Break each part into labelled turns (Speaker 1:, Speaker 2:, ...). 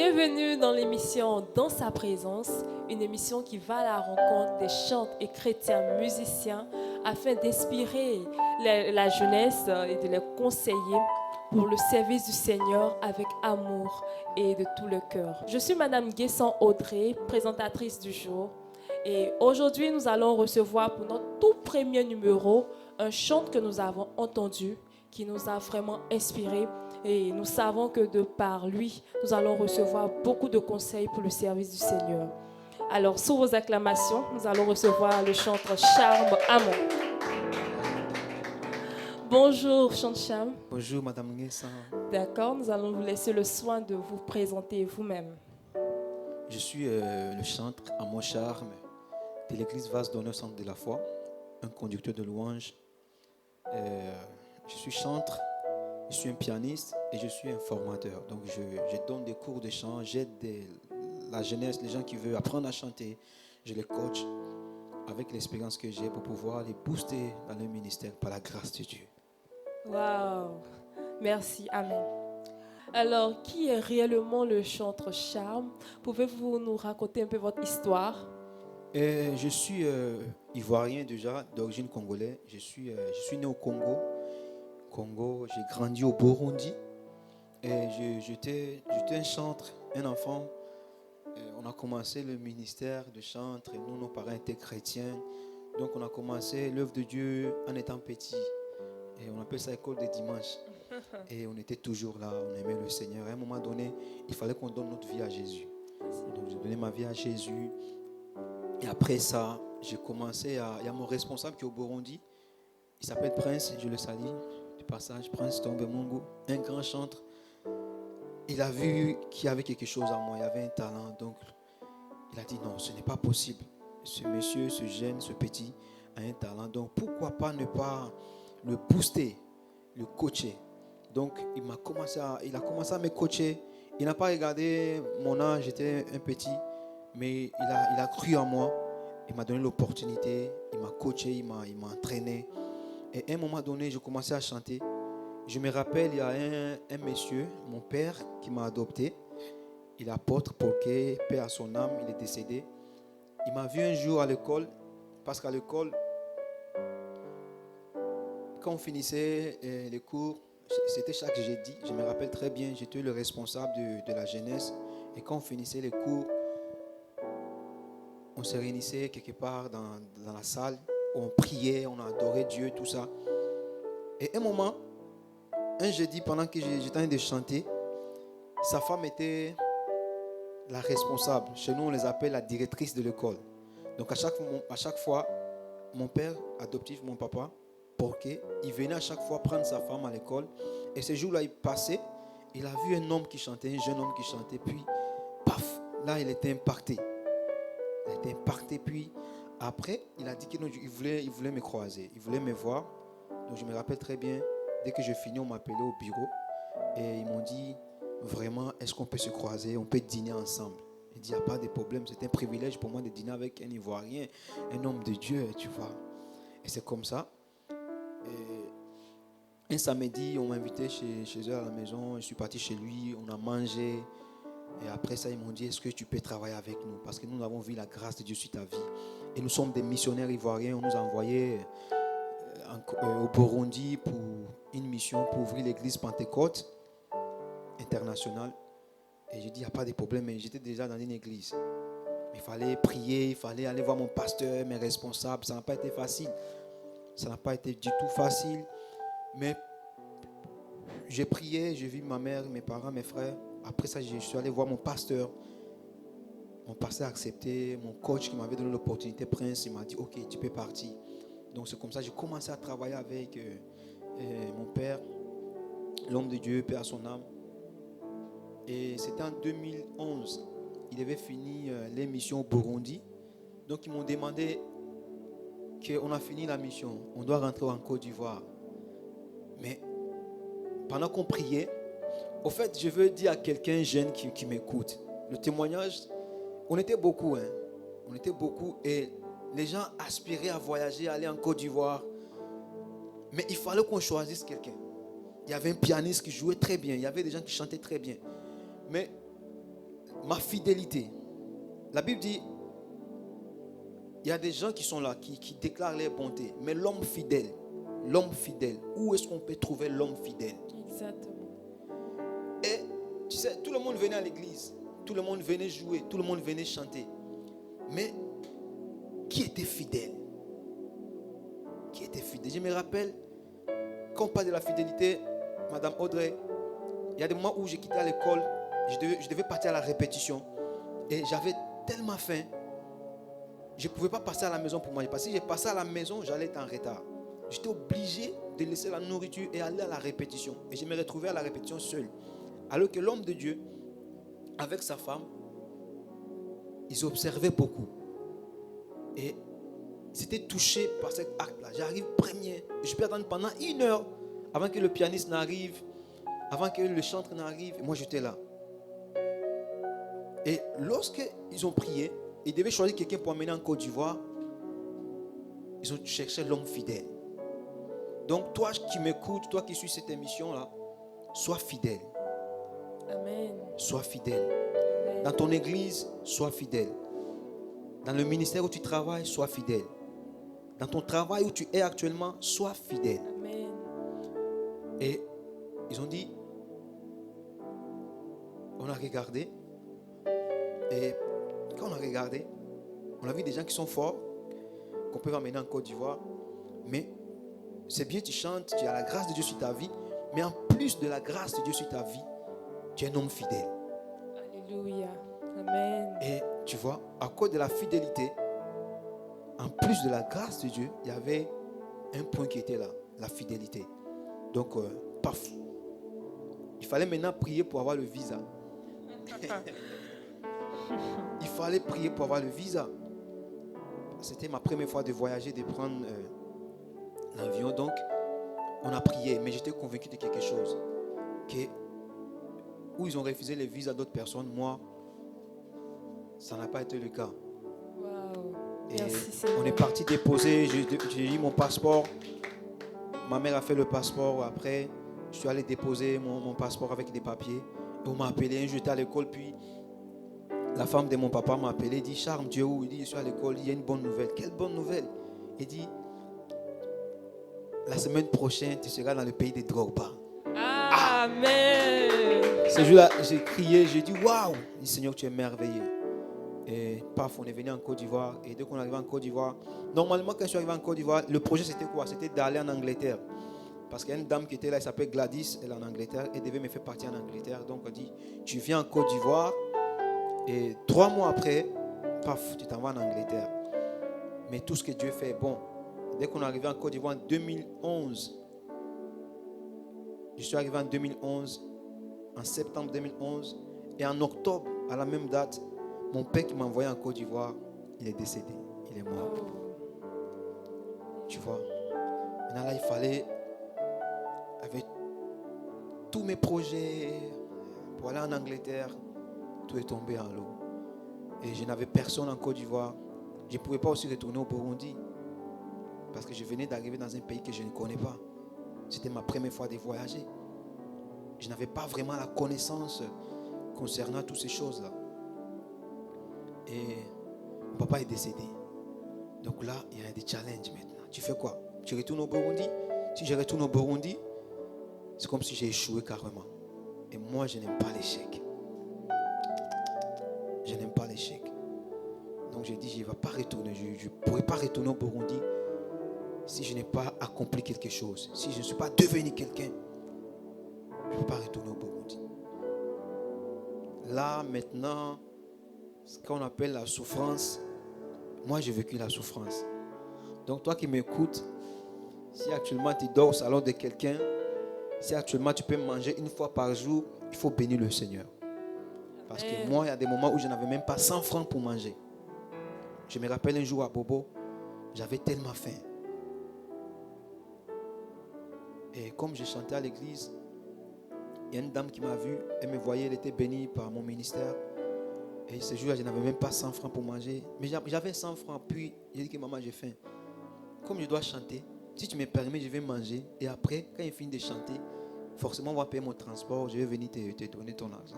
Speaker 1: Bienvenue dans l'émission Dans sa présence, une émission qui va à la rencontre des chantres et chrétiens musiciens afin d'inspirer la jeunesse et de les conseiller pour le service du Seigneur avec amour et de tout le cœur. Je suis Madame Guesson Audrey, présentatrice du jour. Et aujourd'hui, nous allons recevoir pour notre tout premier numéro un chant que nous avons entendu, qui nous a vraiment inspirés. Et nous savons que de par lui, nous allons recevoir beaucoup de conseils pour le service du Seigneur. Alors, sous vos acclamations, nous allons recevoir le chanteur Charme Amon. Bonjour, chanteur Charme.
Speaker 2: Bonjour, Madame Guesson.
Speaker 1: D'accord, nous allons vous laisser le soin de vous présenter vous-même.
Speaker 2: Je suis le chantre Amon Charme de l'église Vase d'Honneur Centre de la Foi, un conducteur de louanges. Je suis chantre, je suis un pianiste et je suis un formateur. Donc je donne des cours de chant, j'aide la jeunesse, les gens qui veulent apprendre à chanter. Je les coach avec l'expérience que j'ai pour pouvoir les booster dans le ministère par la grâce de Dieu.
Speaker 1: Waouh, merci, amen. Alors, qui est réellement le chanteur Charme? Pouvez-vous nous raconter un peu votre histoire?
Speaker 2: Je suis ivoirien déjà, d'origine congolaise. Je suis né au Congo, j'ai grandi au Burundi. Et j'étais un chantre, un enfant. On a commencé le ministère de chantre. Nous, nos parents étaient chrétiens. Donc on a commencé l'œuvre de Dieu en étant petit. Et on appelle ça école de dimanche. Et on était toujours là, on aimait le Seigneur. À un moment donné, il fallait qu'on donne notre vie à Jésus. Donc j'ai donné ma vie à Jésus. Et après ça, j'ai commencé à... Il y a mon responsable qui est au Burundi. Il s'appelle Prince, je le salue. Du passage, Prince Tombe Mungu, un grand chantre. Il a vu qu'il y avait quelque chose en moi, il y avait un talent. Donc, il a dit non, ce n'est pas possible. Ce monsieur, ce jeune, ce petit a un talent. Donc, pourquoi pas ne pas le booster, le coacher. Donc, il a commencé à me coacher. Il n'a pas regardé mon âge, j'étais un petit. Mais il a cru en moi. Il m'a donné l'opportunité. Il m'a coaché, il m'a entraîné. Et à un moment donné, je commençais à chanter. Je me rappelle, il y a un monsieur, mon père, qui m'a adopté. Il est apôtre, Poké, paix à son âme, il est décédé. Il m'a vu un jour à l'école, parce qu'à l'école, quand on finissait les cours, c'était chaque jeudi, je me rappelle très bien, j'étais le responsable de la jeunesse. Et quand on finissait les cours, on se réunissait quelque part dans la salle, on priait, on adorait Dieu, tout ça. Et un moment, un jeudi, pendant que j'étais en train de chanter, sa femme était la responsable. Chez nous, on les appelle la directrice de l'école. Donc à chaque fois, mon père adoptif, mon papa, Porqué, il venait à chaque fois prendre sa femme à l'école. Et ce jour-là, il passait, il a vu un homme qui chantait, un jeune homme qui chantait. Puis, paf, là, il était impacté. Il était impacté. Puis, après, il a dit qu'il voulait me croiser. Il voulait me voir. Donc, je me rappelle très bien, dès que je finis, on m'appelait au bureau. Et ils m'ont dit, vraiment, est-ce qu'on peut se croiser? On peut dîner ensemble. Il dit, il n'y a pas de problème. C'est un privilège pour moi de dîner avec un Ivoirien, un homme de Dieu, tu vois. Et c'est comme ça. Et un samedi, on m'a invité chez eux à la maison. Je suis parti chez lui, on a mangé. Et après ça, ils m'ont dit, est-ce que tu peux travailler avec nous? Parce que nous avons vu la grâce de Dieu sur ta vie. Et nous sommes des missionnaires ivoiriens. On nous a envoyés au Burundi pour une mission pour ouvrir l'église Pentecôte internationale. Et j'ai dit, il n'y a pas de problème. Mais j'étais déjà dans une église. Il fallait prier, il fallait aller voir mon pasteur, mes responsables. Ça n'a pas été facile. Ça n'a pas été du tout facile. Mais j'ai prié, j'ai vu ma mère, mes parents, mes frères. Après ça, je suis allé voir mon pasteur. Mon pasteur a accepté. Mon coach qui m'avait donné l'opportunité, Prince, il m'a dit, ok, tu peux partir. Donc c'est comme ça que j'ai commencé à travailler avec mon père, l'homme de Dieu, paix à son âme. Et c'était en 2011. Il avait fini les missions au Burundi. Donc ils m'ont demandé qu'on a fini la mission. On doit rentrer en Côte d'Ivoire. Mais pendant qu'on priait, au fait, je veux dire à quelqu'un jeune qui m'écoute, le témoignage, on était beaucoup. On était beaucoup et les gens aspiraient à voyager, à aller en Côte d'Ivoire. Mais il fallait qu'on choisisse quelqu'un. Il y avait un pianiste qui jouait très bien. Il y avait des gens qui chantaient très bien. Mais ma fidélité. La Bible dit, il y a des gens qui sont là, qui déclarent leur bonté. Mais l'homme fidèle, où est-ce qu'on peut trouver l'homme fidèle?
Speaker 1: Exactement.
Speaker 2: Et tu sais, tout le monde venait à l'église, tout le monde venait jouer, tout le monde venait chanter. Mais qui était fidèle? Qui était fidèle? Je me rappelle, quand on parle de la fidélité, Madame Audrey, il y a des moments où j'ai quitté l'école, je devais partir à la répétition. Et j'avais tellement faim, je ne pouvais pas passer à la maison pour manger. Parce que si je passais à la maison, j'allais être en retard. J'étais obligé de laisser la nourriture et aller à la répétition. Et je me retrouvais à la répétition seul. Alors que l'homme de Dieu, avec sa femme, ils observaient beaucoup. Et ils étaient touchés par cet acte-là. J'arrive premier. Je peux attendre pendant 1 heure avant que le pianiste n'arrive, avant que le chanteur n'arrive. Et moi, j'étais là. Et lorsqu'ils ont prié, ils devaient choisir quelqu'un pour amener en Côte d'Ivoire. Ils ont cherché l'homme fidèle. Donc, toi qui m'écoutes, toi qui suis cette émission-là, sois fidèle.
Speaker 1: Amen.
Speaker 2: Sois fidèle.
Speaker 1: Amen.
Speaker 2: Dans ton église, sois fidèle. Dans le ministère où tu travailles, sois fidèle. Dans ton travail où tu es actuellement, sois fidèle.
Speaker 1: Amen.
Speaker 2: Et ils ont dit, on a regardé. Et quand on a regardé, on a vu des gens qui sont forts, qu'on peut amener en Côte d'Ivoire. Mais c'est bien, tu chantes, tu as la grâce de Dieu sur ta vie. Mais en plus de la grâce de Dieu sur ta vie, tu es un homme fidèle.
Speaker 1: Alléluia. Amen.
Speaker 2: Et tu vois, à cause de la fidélité, en plus de la grâce de Dieu, il y avait un point qui était là, la fidélité. Donc, paf. Il fallait maintenant prier pour avoir le visa. Il fallait prier pour avoir le visa. C'était ma première fois de voyager, de prendre l'avion. Donc, on a prié. Mais j'étais convaincu de quelque chose. Où ils ont refusé les visas d'autres personnes, moi, ça n'a pas été le cas.
Speaker 1: Wow.
Speaker 2: Et
Speaker 1: Merci Seigneur.
Speaker 2: on est parti déposer. J'ai eu mon passeport. Ma mère a fait le passeport. Après, je suis allé déposer mon passeport avec des papiers. Et on m'a appelé. Un jour, j'étais à l'école. Puis, la femme de mon papa m'a appelé. Elle dit, Charme, tu es où? Il dit, je suis à l'école. Il y a une bonne nouvelle. Quelle bonne nouvelle? Il dit, la semaine prochaine, tu seras dans le pays des Drogba.
Speaker 1: Amen.
Speaker 2: Ce jour-là, j'ai crié. J'ai dit, waouh! Il dit, Seigneur, tu es merveilleux. Et paf, on est venu en Côte d'Ivoire. Et dès qu'on est arrivé en Côte d'Ivoire, normalement, quand je suis arrivé en Côte d'Ivoire, le projet c'était quoi? C'était d'aller en Angleterre. Parce qu'il y a une dame qui était là, elle s'appelle Gladys, elle est en Angleterre. Elle devait me faire partir en Angleterre. Donc, elle dit, tu viens en Côte d'Ivoire. Et 3 mois après, paf, tu t'en vas en Angleterre. Mais tout ce que Dieu fait est bon. Dès qu'on est arrivé en Côte d'Ivoire en 2011, je suis arrivé en 2011, en septembre 2011. Et en octobre, à la même date, mon père qui m'a envoyé en Côte d'Ivoire, il est décédé. Il est mort. Tu vois. Maintenant là, il fallait, avec tous mes projets, pour aller en Angleterre, tout est tombé en l'eau. Et je n'avais personne en Côte d'Ivoire. Je ne pouvais pas aussi retourner au Burundi. Parce que je venais d'arriver dans un pays que je ne connais pas. C'était ma première fois de voyager. Je n'avais pas vraiment la connaissance concernant toutes ces choses-là. Et mon papa est décédé. Donc là, il y a des challenges maintenant. Tu fais quoi? Tu retournes au Burundi? Si je retourne au Burundi, c'est comme si j'ai échoué carrément. Et moi, je n'aime pas l'échec. Je n'aime pas l'échec. Donc j'ai dit, je ne vais pas retourner. Je ne pourrai pas retourner au Burundi si je n'ai pas accompli quelque chose. Si je ne suis pas devenu quelqu'un, je ne peux pas retourner au Burundi. Là, maintenant, ce qu'on appelle la souffrance, moi j'ai vécu la souffrance. Donc toi qui m'écoutes, si actuellement tu dors au salon de quelqu'un, si actuellement tu peux manger 1 fois par jour, il faut bénir le Seigneur. Parce que moi, il y a des moments où je n'avais même pas 100 francs pour manger. Je me rappelle un jour à Bobo, j'avais tellement faim. Et comme je chantais à l'église, il y a une dame qui m'a vu, elle me voyait, elle était bénie par mon ministère. Et ce jour-là, je n'avais même pas 100 francs pour manger. Mais j'avais 100 francs. Puis, j'ai dit que maman, j'ai faim. Comme je dois chanter, si tu me permets, je vais manger. Et après, quand il finit de chanter, forcément, on va payer mon transport. Je vais venir te donner ton argent.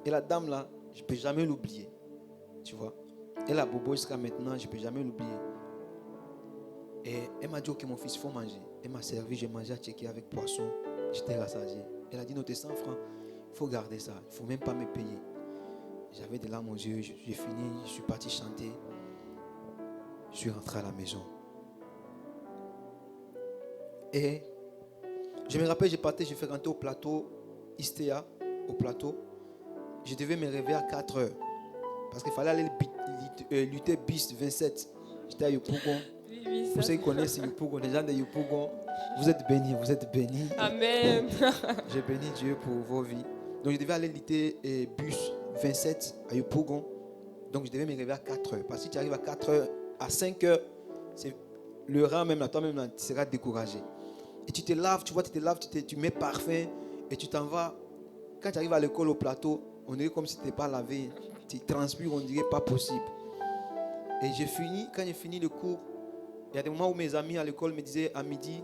Speaker 2: Et la dame là, je ne peux jamais l'oublier. Tu vois. Elle a bobo jusqu'à maintenant, je ne peux jamais l'oublier. Et elle m'a dit, ok mon fils, il faut manger. Elle m'a servi, j'ai mangé à Tchéquie avec poisson. J'étais rassasié. Elle a dit, non, tes 100 francs, il faut garder ça. Il ne faut même pas me payer. J'avais des larmes aux yeux, j'ai fini, je suis parti chanter. Je suis rentré à la maison. Et je me rappelle, j'ai fait rentrer au plateau, Istea, au plateau. Je devais me réveiller à 4 heures. Parce qu'il fallait aller lutter bis 27. J'étais à Yopougon.
Speaker 1: Oui,
Speaker 2: Pour ceux qui connaissent Yopougon, les gens de Yopougon, vous êtes bénis, vous êtes bénis.
Speaker 1: Amen.
Speaker 2: J'ai béni Dieu pour vos vies. Donc je devais aller lutter bus 27 à Yopougon. Donc je devais me réveiller à 4 heures. Parce que si tu arrives à 4 heures, à 5 heures, c'est le rang même, toi-même, tu seras découragé. Et tu te laves, tu vois, tu mets parfum et tu t'en vas. Quand tu arrives à l'école au plateau, on dirait comme si tu n'étais pas lavé. Tu transpires, on dirait pas possible. Et quand j'ai fini le cours, il y a des moments où mes amis à l'école me disaient à midi,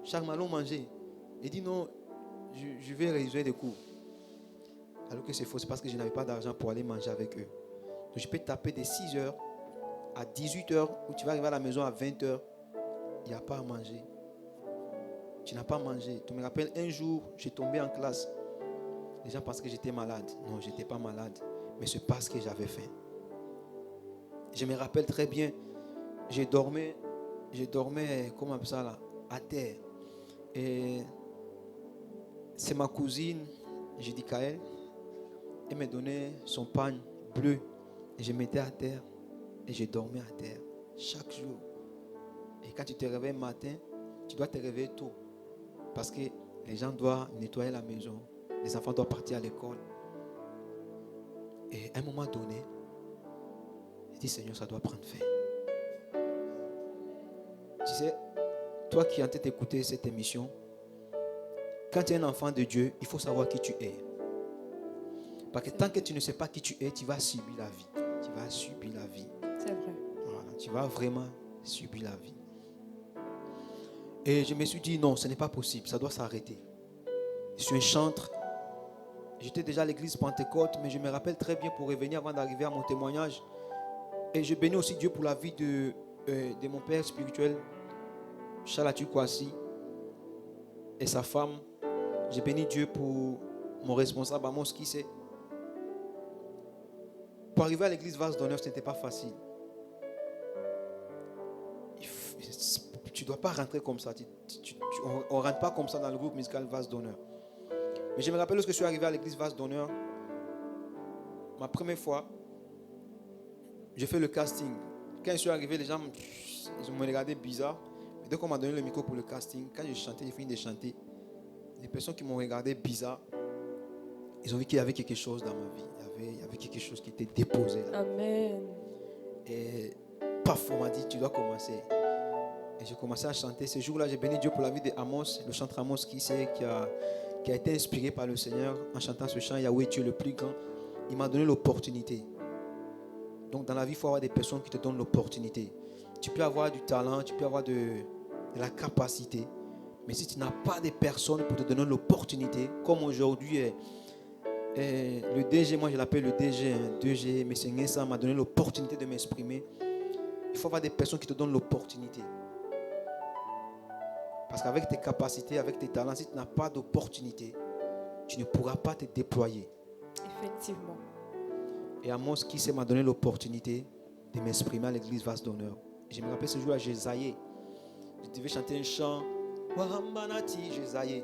Speaker 2: Charles, allons manger. J'ai dit non, je vais réviser des cours. Alors que c'est faux, c'est parce que je n'avais pas d'argent pour aller manger avec eux. Donc je peux taper de 6 heures à 18 heures, où tu vas arriver à la maison à 20 heures. Il n'y a pas à manger. Tu n'as pas mangé. Tu me rappelles, un jour, j'ai tombé en classe. Les gens pensaient que j'étais malade. Non, je n'étais pas malade. Mais c'est parce que j'avais faim. Je me rappelle très bien, je dormais comme ça là, à terre. Et c'est ma cousine, j'ai dit Kaël, elle me donnait son pagne bleu. Et je mettais à terre. Et je dormais à terre chaque jour. Et quand tu te réveilles le matin, tu dois te réveiller tôt. Parce que les gens doivent nettoyer la maison. Les enfants doivent partir à l'école. Et à un moment donné, je dis, Seigneur, ça doit prendre fin. Tu sais, toi qui es en train d'écouter cette émission, quand tu es un enfant de Dieu, il faut savoir qui tu es. Parce que tant que tu ne sais pas qui tu es, tu vas subir la vie. Tu vas subir la vie.
Speaker 1: C'est vrai.
Speaker 2: Voilà, tu vas vraiment subir la vie. Et je me suis dit, non, ce n'est pas possible, ça doit s'arrêter. Je suis un chantre. J'étais déjà à l'église Pentecôte, mais je me rappelle très bien pour revenir avant d'arriver à mon témoignage. Et je bénis aussi Dieu pour la vie de mon père spirituel, Chalatu Kwasi, et sa femme. J'ai béni Dieu pour mon responsable, Amos Kissé. Pour arriver à l'église Vase d'Honneur, ce n'était pas facile. Tu ne dois pas rentrer comme ça. On ne rentre pas comme ça dans le groupe musical Vase d'Honneur. Mais je me rappelle lorsque je suis arrivé à l'église Vase d'Honneur, ma première fois, j'ai fait le casting. Quand je suis arrivé, les gens ils me regardaient bizarre. Et dès qu'on m'a donné le micro pour le casting, quand j'ai chanté, j'ai fini de chanter, les personnes qui m'ont regardé bizarre, ils ont vu qu'il y avait quelque chose dans ma vie. Il y avait quelque chose qui était déposé là.
Speaker 1: Amen.
Speaker 2: Et paf, on m'a dit, tu dois commencer. Et j'ai commencé à chanter. Ce jour-là, j'ai béni Dieu pour la vie d'Amos, le chanteur Amos qui a été inspiré par le Seigneur en chantant ce chant, Yahweh, tu es le plus grand. Il m'a donné l'opportunité. Donc dans la vie, il faut avoir des personnes qui te donnent l'opportunité. Tu peux avoir du talent, tu peux avoir de la capacité. Mais si tu n'as pas de personnes pour te donner l'opportunité, comme aujourd'hui, le DG, moi je l'appelle le DG, 2G, M. Ngessa m'a donné l'opportunité de m'exprimer. Il faut avoir des personnes qui te donnent l'opportunité. Parce qu'avec tes capacités, avec tes talents, si tu n'as pas d'opportunité, tu ne pourras pas te déployer.
Speaker 1: Effectivement. Et
Speaker 2: Amos Kissé m'a donné l'opportunité de m'exprimer à l'église Vase d'Honneur. Je me rappelle ce jour-là, j'ai zaillé. Je devais chanter un chant. Wahambanati, j'ai zaillé.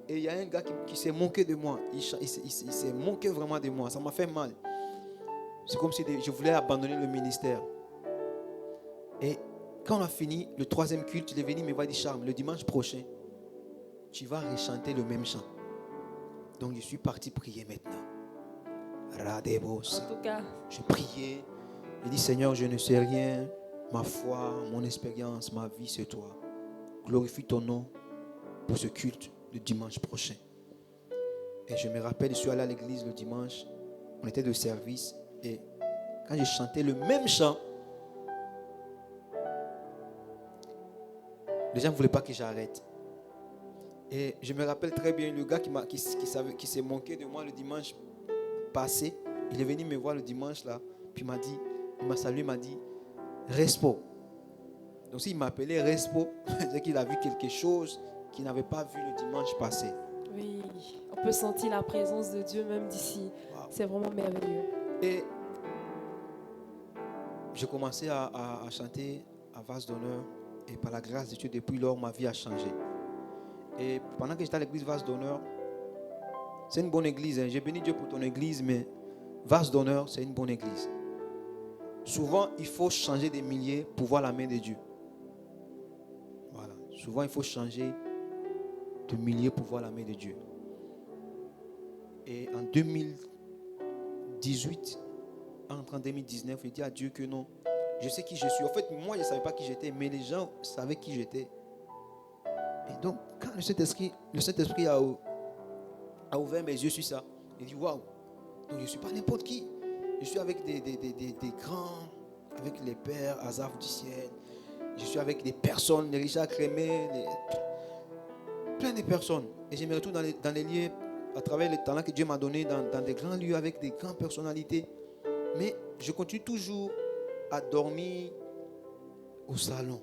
Speaker 2: Et il y a un gars qui s'est moqué de moi. Il s'est moqué vraiment de moi. Ça m'a fait mal. C'est comme si je voulais abandonner le ministère. Et quand on a fini le 3e culte, il est venu me voir, il dit, Charles, le dimanche prochain, tu vas rechanter le même chant. Donc je suis parti prier maintenant. Radebos.
Speaker 1: En tout cas,
Speaker 2: Je priais. Je dis, Seigneur, je ne sais rien. Ma foi, mon expérience, ma vie, c'est toi. Glorifie ton nom pour ce culte le dimanche prochain. Et je me rappelle, je suis allé à l'église le dimanche. On était de service. Et quand j'ai chanté le même chant, les gens ne voulaient pas que j'arrête. Et je me rappelle très bien, le gars qui s'est moqué de moi le dimanche passé. Il est venu me voir le dimanche là. Puis il m'a salué, il m'a dit Respo. Donc s'il m'appelait Respo, c'est qu'il a vu quelque chose qu'il n'avait pas vu le dimanche passé.
Speaker 1: Oui, on peut sentir la présence de Dieu même d'ici.
Speaker 2: Wow.
Speaker 1: C'est vraiment merveilleux.
Speaker 2: Et j'ai commencé à chanter à Vase d'honneur. Et par la grâce de Dieu, depuis lors, ma vie a changé. Et pendant que j'étais à l'église Vase d'honneur, c'est une bonne église. J'ai béni Dieu pour ton église, mais Vase d'honneur, c'est une bonne église. Souvent, il faut changer des milliers pour voir la main de Dieu. Voilà. Souvent, il faut changer de milliers pour voir la main de Dieu. Et en 2018, en 2019, il dit à Dieu que non, je sais qui je suis. En fait, moi, je ne savais pas qui j'étais, mais les gens savaient qui j'étais. Et donc, quand le Saint-Esprit a ouvert mes yeux sur ça, il dit, waouh, donc je ne suis pas n'importe qui. Je suis avec des grands, avec les pères, Azaf du ciel. Je suis avec des personnes, les Richard Crémé, plein de personnes. Et je me retrouve dans les lieux, à travers le talent que Dieu m'a donné, dans des grands lieux avec des grandes personnalités. Mais je continue toujours à dormir au salon.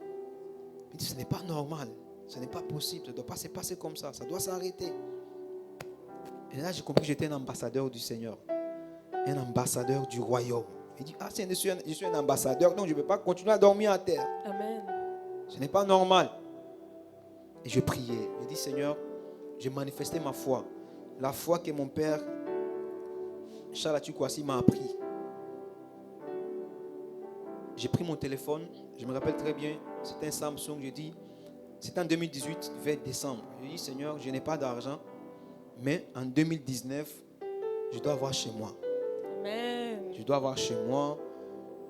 Speaker 2: Il dit, ce n'est pas normal, ce n'est pas possible, ça ne doit pas se passer comme ça doit s'arrêter. Et là, j'ai compris que j'étais un ambassadeur du Seigneur, un ambassadeur du royaume. Il dit, je suis un ambassadeur, donc je ne peux pas continuer à dormir à terre.
Speaker 1: Amen.
Speaker 2: Ce n'est pas normal. Et je priais. Je dis, Seigneur, je manifestais ma foi. La foi que mon père, Charles Atukwasi, m'a appris. J'ai pris mon téléphone, je me rappelle très bien, c'était un Samsung, je dis, c'était en 2018, vers décembre. Je dis, Seigneur, je n'ai pas d'argent, mais en 2019, je dois avoir chez moi.
Speaker 1: Amen.
Speaker 2: Je dois avoir chez moi,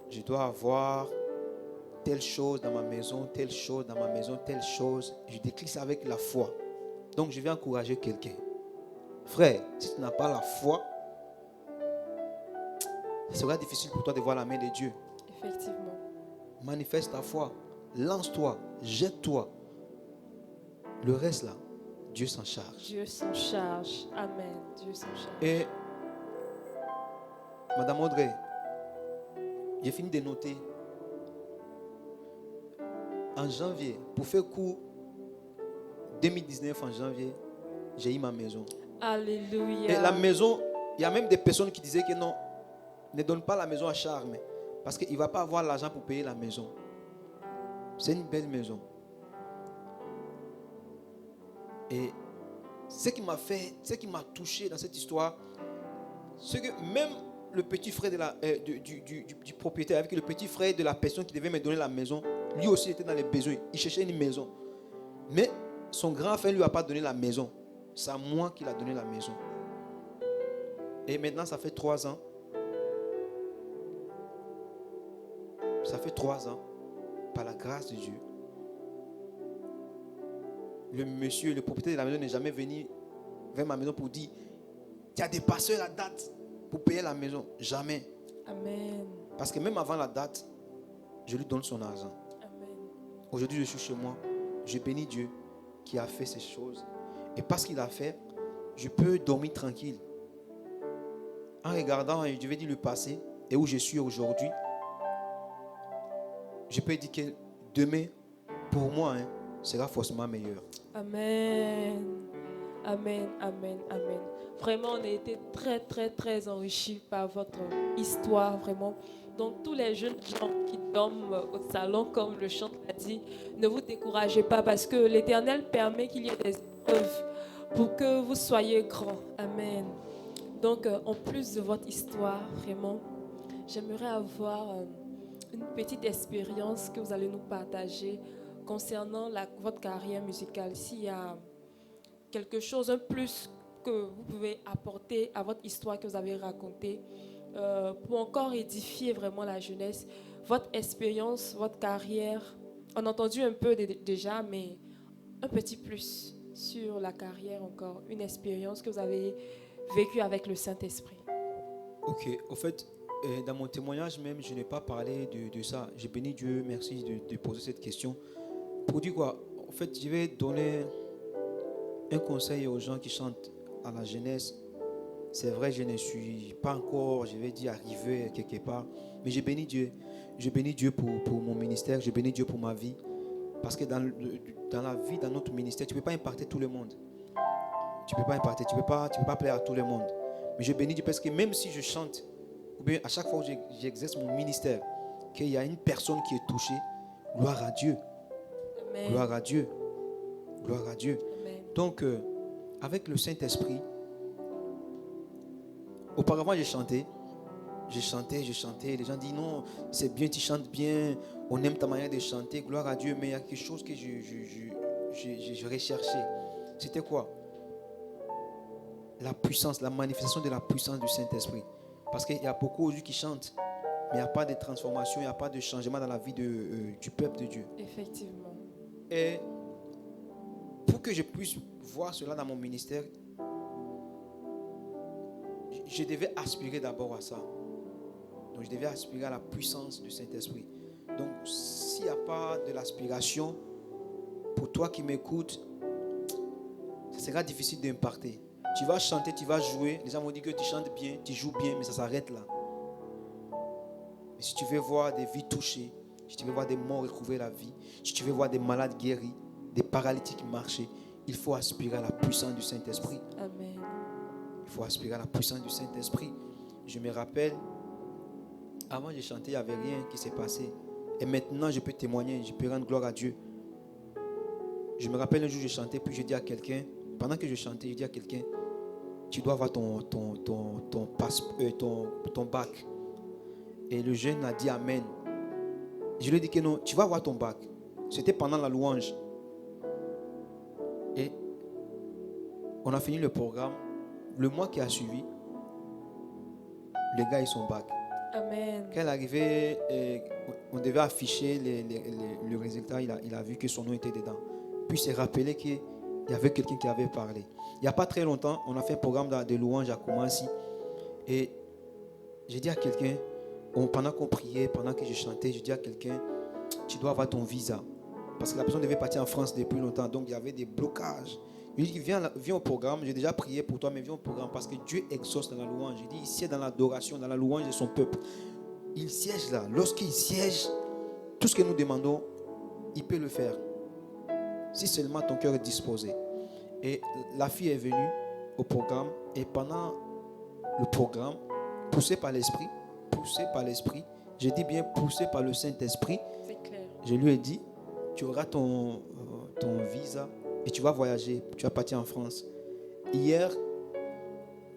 Speaker 2: je dois avoir telle chose dans ma maison, telle chose dans ma maison, telle chose. Je décline ça avec la foi. Donc je vais encourager quelqu'un. Frère, si tu n'as pas la foi, ce sera difficile pour toi de voir la main de Dieu.
Speaker 1: Effectivement.
Speaker 2: Manifeste ta foi, lance-toi, jette-toi. Le reste là, Dieu s'en charge.
Speaker 1: Dieu s'en charge. Amen. Dieu s'en charge.
Speaker 2: Et Madame Audrey, j'ai fini de noter. En janvier, pour faire court, 2019 en janvier, j'ai eu ma maison.
Speaker 1: Alléluia.
Speaker 2: Et la maison, il y a même des personnes qui disaient que non, ne donne pas la maison à Charles, parce qu'il ne va pas avoir l'argent pour payer la maison. C'est une belle maison. Et ce qui m'a touché dans cette histoire, c'est que même le petit frère du propriétaire, avec le petit frère de la personne qui devait me donner la maison, lui aussi était dans les besoins. Il cherchait une maison. Mais son grand frère ne lui a pas donné la maison. C'est à moi qu'il a donné la maison. Et maintenant, ça fait 3 ans. Ça fait 3 ans, par la grâce de Dieu. Le propriétaire de la maison n'est jamais venu vers ma maison pour dire, tu as dépassé la date pour payer la maison. Jamais.
Speaker 1: Amen.
Speaker 2: Parce que même avant la date, je lui donne son argent.
Speaker 1: Amen.
Speaker 2: Aujourd'hui, je suis chez moi. Je bénis Dieu qui a fait ces choses. Et parce qu'il a fait, je peux dormir tranquille. En regardant, je vais dire le passé et où je suis aujourd'hui, je peux dire que demain, pour moi, sera forcément meilleur.
Speaker 1: Amen. Amen. Amen. Amen. Vraiment, on a été très, très, très enrichis par votre histoire, vraiment. Donc, tous les jeunes gens qui dorment au salon, comme le chant l'a dit, ne vous découragez pas parce que l'Éternel permet qu'il y ait des épreuves pour que vous soyez grands. Amen. Donc, en plus de votre histoire, vraiment, j'aimerais avoir une petite expérience que vous allez nous partager concernant votre carrière musicale. S'il y a quelque chose, un plus que vous pouvez apporter à votre histoire que vous avez racontée pour encore édifier vraiment la jeunesse, votre expérience, votre carrière. On a entendu un peu déjà, mais un petit plus sur la carrière encore, une expérience que vous avez vécue avec le Saint-Esprit.
Speaker 2: Ok, au fait, dans mon témoignage même, je n'ai pas parlé de ça. J'ai béni Dieu, merci de poser cette question. Pour dire quoi? En fait, je vais donner un conseil aux gens qui chantent à la jeunesse. C'est vrai, je ne suis pas encore, je vais dire, arrivé quelque part. Mais je bénis Dieu. Je bénis Dieu pour mon ministère. Je bénis Dieu pour ma vie. Parce que dans la vie, dans notre ministère, tu ne peux pas impacter tout le monde. Tu ne peux pas impacter, tu ne peux pas plaire à tout le monde. Mais je bénis Dieu parce que même si je chante, ou bien à chaque fois que j'exerce mon ministère, qu'il y a une personne qui est touchée, gloire à Dieu.
Speaker 1: Amen.
Speaker 2: Gloire à Dieu. Gloire à Dieu.
Speaker 1: Amen.
Speaker 2: Donc, avec le Saint-Esprit, auparavant, j'ai chanté. Je chantais. Les gens disent non, c'est bien, tu chantes bien. On aime ta manière de chanter. Gloire à Dieu. Mais il y a quelque chose que je recherchais. C'était quoi? La puissance, la manifestation de la puissance du Saint-Esprit. Parce qu'il y a beaucoup aujourd'hui qui chantent, mais il n'y a pas de transformation, il n'y a pas de changement dans la vie du peuple de Dieu.
Speaker 1: Effectivement.
Speaker 2: Et pour que je puisse voir cela dans mon ministère, je devais aspirer d'abord à ça. Donc je devais aspirer à la puissance du Saint-Esprit. Donc s'il n'y a pas de l'aspiration, pour toi qui m'écoutes, ça sera difficile d'imparter. Tu vas chanter, tu vas jouer. Les gens vont dire que tu chantes bien, tu joues bien, mais ça s'arrête là. Mais si tu veux voir des vies touchées, si tu veux voir des morts recouvrer la vie, si tu veux voir des malades guéris, des paralytiques marcher, il faut aspirer à la puissance du Saint-Esprit.
Speaker 1: Amen.
Speaker 2: Il faut aspirer à la puissance du Saint-Esprit. Je me rappelle, avant de chanter, il n'y avait rien qui s'est passé. Et maintenant, je peux témoigner, je peux rendre gloire à Dieu. Je me rappelle un jour, je chantais, puis je dis à quelqu'un, pendant que je chantais, je dis à quelqu'un, tu dois avoir ton bac. Et le jeune a dit Amen. Je lui ai dit que non, tu vas avoir ton bac. C'était pendant la louange. Et on a fini le programme. Le mois qui a suivi, le gars a eu son bac.
Speaker 1: Amen.
Speaker 2: Quand il est arrivé, on devait afficher le résultat. Il a vu que son nom était dedans. Puis il s'est rappelé qu'il y avait quelqu'un qui avait parlé. Il n'y a pas très longtemps, on a fait un programme de louange à Koumassi. Et j'ai dit à quelqu'un, pendant qu'on priait, pendant que je chantais, je dis à quelqu'un, tu dois avoir ton visa. Parce que la personne devait partir en France depuis longtemps. Donc il y avait des blocages. Je lui ai dit, viens au programme. J'ai déjà prié pour toi, mais viens au programme. Parce que Dieu exauce dans la louange. J'ai dit, il siège dans l'adoration, dans la louange de son peuple. Il siège là. Lorsqu'il siège, tout ce que nous demandons, il peut le faire. Si seulement ton cœur est disposé. Et la fille est venue au programme. Et pendant le programme, poussée par l'esprit, j'ai dit bien poussée par le Saint-Esprit,
Speaker 1: C'est clair.
Speaker 2: je lui ai dit, tu auras ton visa et tu vas voyager, tu vas partir en France. Hier,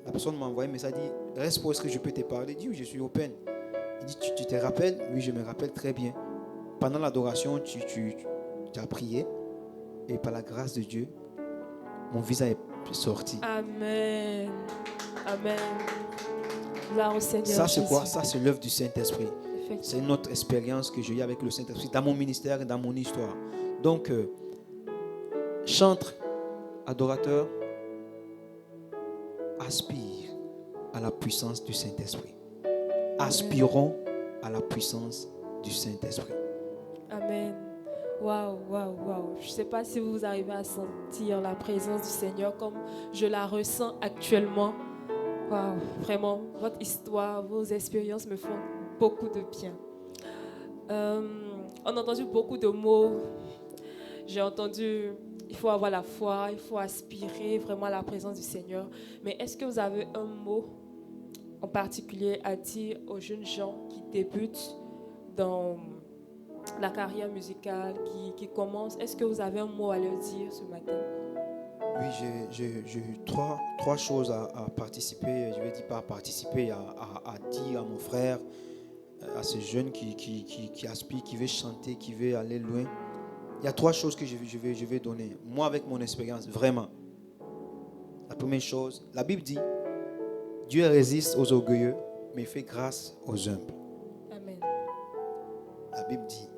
Speaker 2: la personne m'a envoyé un message, dit, reste pour ce que je peux te parler. Je dis, oui, je suis open. Il dit, tu te rappelles? Oui, je me rappelle très bien. Pendant l'adoration, tu as prié et par la grâce de Dieu, mon visa est sorti.
Speaker 1: Amen. Amen. Gloire au Seigneur.
Speaker 2: Ça, c'est quoi?
Speaker 1: Jésus.
Speaker 2: Ça, c'est l'œuvre du Saint-Esprit.
Speaker 1: Effectivement.
Speaker 2: C'est une autre expérience que j'ai eue avec le Saint-Esprit dans mon ministère et dans mon histoire. Donc, chantre, adorateur, aspire à la puissance du Saint-Esprit. Aspirons à la puissance du Saint-Esprit.
Speaker 1: Amen. Waouh, waouh, waouh. Je ne sais pas si vous arrivez à sentir la présence du Seigneur comme je la ressens actuellement. Waouh, vraiment, votre histoire, vos expériences me font beaucoup de bien. On a entendu beaucoup de mots. J'ai entendu, il faut avoir la foi, il faut aspirer vraiment à la présence du Seigneur. Mais est-ce que vous avez un mot en particulier à dire aux jeunes gens qui débutent dans la carrière musicale, qui commencent? Est-ce que vous avez un mot à leur dire ce matin?
Speaker 2: Oui, j'ai eu trois choses à participer. Je vais dire pas à participer, à dire à mon frère, à ces jeunes qui aspirent, qui veulent chanter, qui veulent aller loin. Il y a trois choses que je vais donner. Moi, avec mon expérience, vraiment. La première chose, la Bible dit, Dieu résiste aux orgueilleux, mais il fait grâce aux humbles.
Speaker 1: Amen.
Speaker 2: La Bible dit,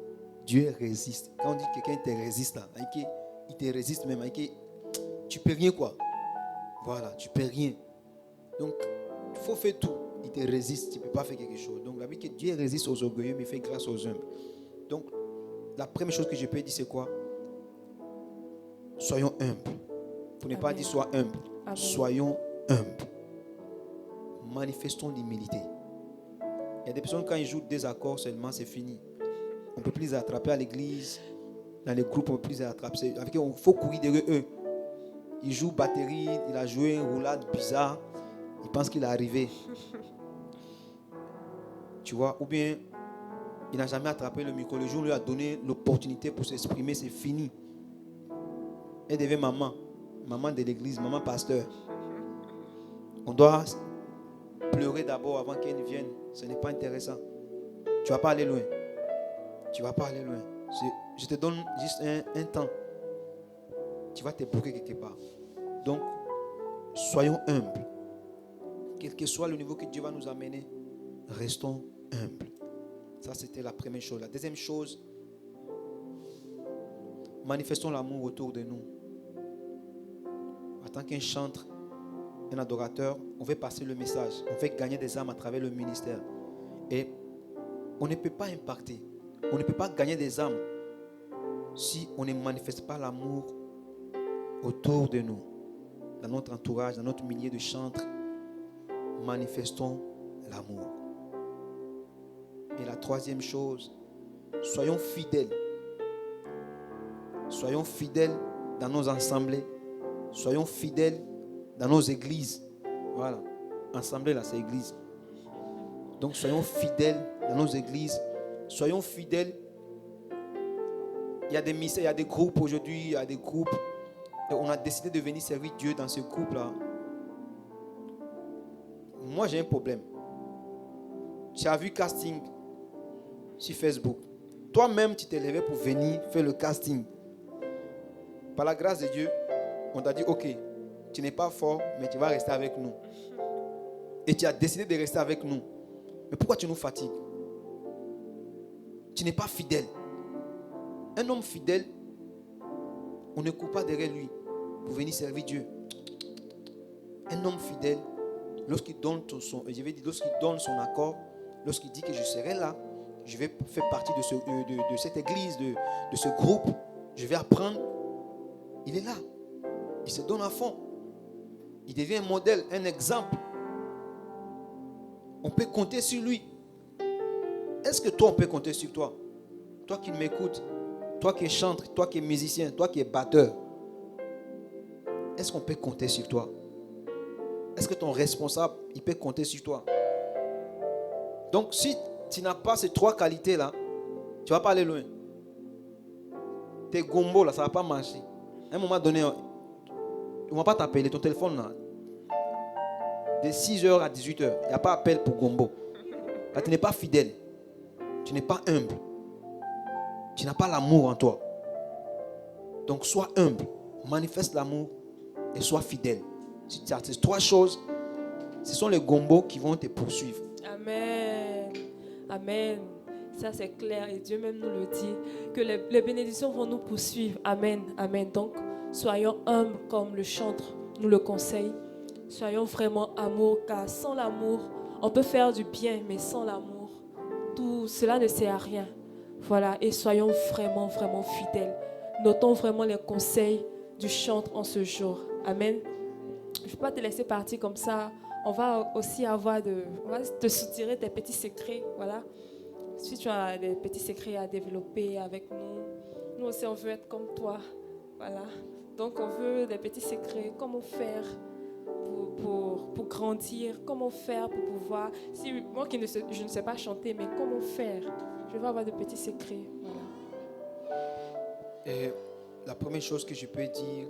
Speaker 2: Dieu résiste. Quand on dit que quelqu'un te résiste, là, il te résiste même. Tu ne peux rien, quoi. Voilà, tu ne peux rien. Donc, il faut faire tout. Il te résiste, tu ne peux pas faire quelque chose. Donc, la Bible dit que Dieu résiste aux orgueilleux, mais il fait grâce aux humbles. Donc, la première chose que je peux dire, c'est quoi? Soyons humbles. Pour ne pas dire sois humble.
Speaker 1: Amen.
Speaker 2: Soyons humbles. manifestons l'humilité. Il y a des personnes, quand ils jouent des accords seulement, c'est fini. On ne peut plus les attraper à l'église. Dans les groupes, on ne peut plus les attraper. Il faut courir derrière eux. Il joue batterie, il a joué une roulade bizarre. Il pense qu'il est arrivé. Tu vois, ou bien il n'a jamais attrapé le micro. Le jour où on lui a donné l'opportunité pour s'exprimer, c'est fini. Elle devient maman. Maman de l'église, maman pasteur. On doit pleurer d'abord avant qu'elle vienne. Ce n'est pas intéressant. Tu ne vas pas aller loin. Tu ne vas pas aller loin. Je te donne juste un temps. Tu vas te bloquer quelque part. Donc, soyons humbles. Quel que soit le niveau que Dieu va nous amener, restons humbles. Ça, c'était la première chose. La deuxième chose, manifestons l'amour autour de nous. En tant qu'un chantre, un adorateur, on veut passer le message. On veut gagner des âmes à travers le ministère. Et on ne peut pas impacter. On ne peut pas gagner des âmes si on ne manifeste pas l'amour autour de nous. Dans notre entourage, dans notre milieu de chantres, manifestons l'amour. Et la troisième chose, soyons fidèles. Soyons fidèles dans nos assemblées. Soyons fidèles dans nos églises. Voilà. Assemblée là, c'est église. Donc soyons fidèles dans nos églises. Soyons fidèles. Il y a des mystères, il y a des groupes aujourd'hui, il y a des groupes. Et on a décidé de venir servir Dieu dans ce groupe-là. Moi, j'ai un problème. Tu as vu casting sur Facebook. Toi-même, tu t'es levé pour venir faire le casting. Par la grâce de Dieu, on t'a dit, ok, tu n'es pas fort, mais tu vas rester avec nous. Et tu as décidé de rester avec nous. Mais pourquoi tu nous fatigues? Tu n'es pas fidèle. Un homme fidèle, on ne court pas derrière lui pour venir servir Dieu. Un homme fidèle, lorsqu'il donne son accord, lorsqu'il dit que je serai là, je vais faire partie de cette église, de ce groupe, je vais apprendre, il est là. Il se donne à fond. Il devient un modèle, un exemple. On peut compter sur lui. Est-ce que toi, on peut compter sur toi? Toi qui m'écoutes, toi qui es chanteur, toi qui es musicien, toi qui es batteur. Est-ce qu'on peut compter sur toi? Est-ce que ton responsable, il peut compter sur toi? Donc, si tu n'as pas ces trois qualités-là, tu ne vas pas aller loin. Tes gombos, là, ça ne va pas marcher. À un moment donné, on ne va pas t'appeler. Ton téléphone, là, de 6h à 18h, il n'y a pas appel pour gombo. Là, tu n'es pas fidèle. Tu n'es pas humble. Tu n'as pas l'amour en toi. Donc, sois humble. Manifeste l'amour et sois fidèle. Si tu as ces trois choses, ce sont les gombos qui vont te poursuivre.
Speaker 1: Amen. Amen. Ça, c'est clair. Et Dieu même nous le dit. Que les bénédictions vont nous poursuivre. Amen. Amen. Donc, soyons humbles comme le chantre nous le conseille. Soyons vraiment amour. Car sans l'amour, on peut faire du bien. Mais sans l'amour, tout cela ne sert à rien. Voilà. Et soyons vraiment, vraiment fidèles. Notons vraiment les conseils du chantre en ce jour. Amen. Je ne vais pas te laisser partir comme ça. On va aussi on va te soutirer tes petits secrets. Voilà. Si tu as des petits secrets à développer avec nous, nous aussi on veut être comme toi. Voilà. Donc on veut des petits secrets. Comment faire pour grandir? Comment faire pour pouvoir... Moi je ne sais pas chanter, mais comment faire? Je vais avoir de petits secrets. Voilà.
Speaker 2: Et la première chose que je peux dire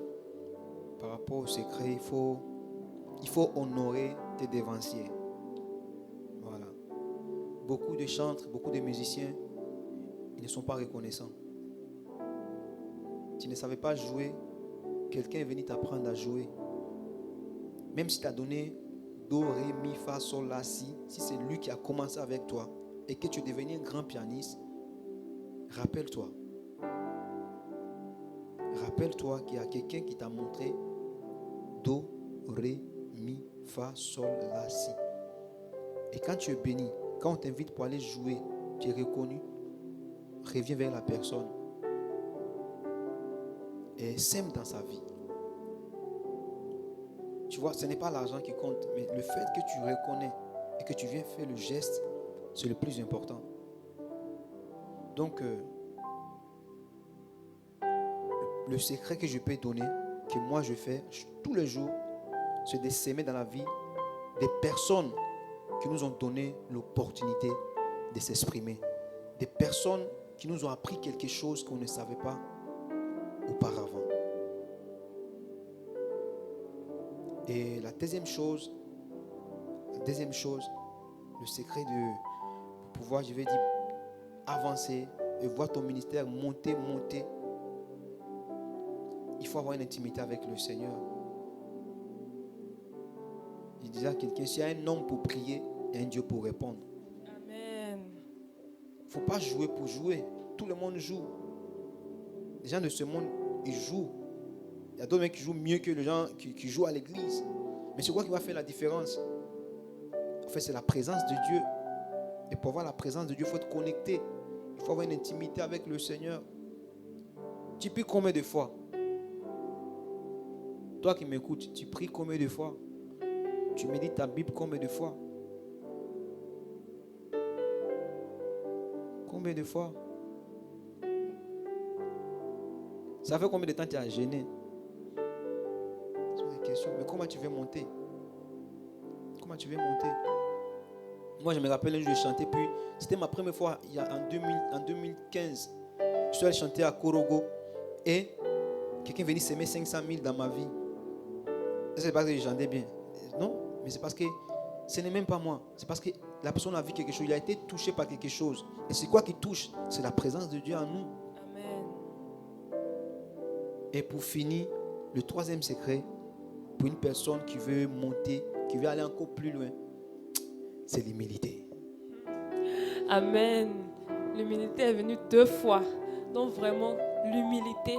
Speaker 2: par rapport au secret, il faut honorer tes dévanciers. Voilà. Beaucoup de chantres, beaucoup de musiciens, ils ne sont pas reconnaissants. Tu ne savais pas jouer, quelqu'un est venu t'apprendre à jouer. Même si tu as donné Do, Ré, Mi, Fa, Sol, La, Si, si c'est lui qui a commencé avec toi et que tu es devenu un grand pianiste, rappelle-toi. Rappelle-toi qu'il y a quelqu'un qui t'a montré Do, Ré, Mi, Fa, Sol, La, Si. Et quand tu es béni, quand on t'invite pour aller jouer, tu es reconnu, reviens vers la personne et sème dans sa vie. Tu Tu vois, ce n'est pas l'argent qui compte, mais le fait que tu reconnais et que tu viens faire le geste, c'est le plus important. Donc, le secret que je peux donner, que moi je fais tous les jours, c'est de s'aimer dans la vie des personnes qui nous ont donné l'opportunité de s'exprimer. Des personnes qui nous ont appris quelque chose qu'on ne savait pas auparavant. Et la deuxième chose, le secret de pouvoir, je vais dire, avancer et voir ton ministère monter. Il faut avoir une intimité avec le Seigneur. Il disait à quelqu'un, s'il y a un homme pour prier, il y a un Dieu pour répondre.
Speaker 1: Amen.
Speaker 2: Il ne faut pas jouer pour jouer. Tout le monde joue. Les gens de ce monde, ils jouent. Il y a d'autres mecs qui jouent mieux que les gens qui jouent à l'église. Mais c'est quoi qui va faire la différence? En fait, c'est la présence de Dieu. Et pour avoir la présence de Dieu, il faut être connecté. Il faut avoir une intimité avec le Seigneur. Tu pries combien de fois? Toi qui m'écoutes, tu pries combien de fois? Tu médites ta Bible combien de fois? Combien de fois? Ça fait combien de temps tu as jeûné? Ce sont des questions. Mais comment tu veux monter? Comment tu veux monter? Moi, je me rappelle un jour, je chantais, puis c'était ma première fois en 2015. Je suis allé chanter à Korogo et quelqu'un venait s'aimer 500 000 dans ma vie. C'est parce que je chantais bien. Non, mais c'est parce que ce n'est même pas moi. C'est parce que la personne a vu quelque chose. Il a été touché par quelque chose. Et c'est quoi qui touche? C'est la présence de Dieu en nous.
Speaker 1: Amen.
Speaker 2: Et pour finir, le troisième secret, pour une personne qui veut monter, qui veut aller encore plus loin, c'est l'humilité.
Speaker 1: Amen. L'humilité est venue 2 fois. Donc vraiment, l'humilité.